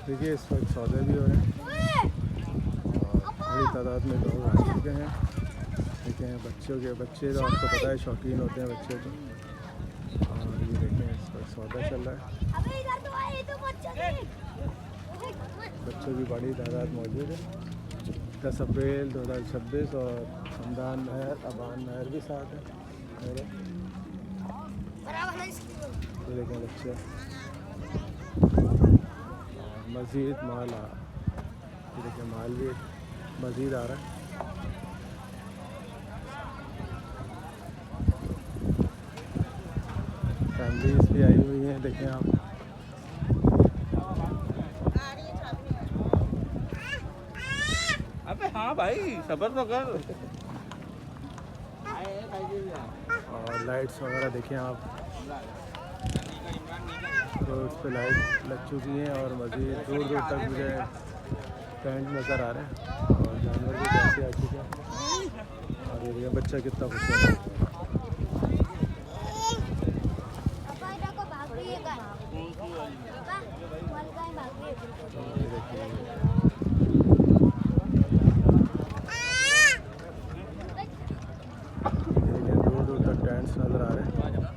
देखिए इस वक्त सौदे भी हो रहे हैं और बड़ी तादाद में लोग आ चुके हैं। देखें बच्चे तो आपको पता है शौकीन होते हैं बच्चे तो। और ये देखें इस वक्त सौदा चल रहा है, बच्चों की बड़ी तादाद मौजूद है। 10 अप्रैल 2026 और हमदान महर अबान महर भी साथ है मेरे। तो देखें बच्चे मज़ीद माल देखिए माल भी मज़ीद आ रहा है। फैमिलीज भी आई हुई हैं देखें आप। अबे हाँ भाई सबर तो कर। और लाइट्स वगैरह देखें आप, रोड पे लाइट लग चुकी हैं और मज़ीद दूर दूर तक मुझे टेंट नज़र आ रहे हैं और जानवर भी काफ़ी आ चुके हैं। और ये बच्चा कितना खूबसूरत है। दूर दूर तक टेंट्स नज़र आ रहे हैं।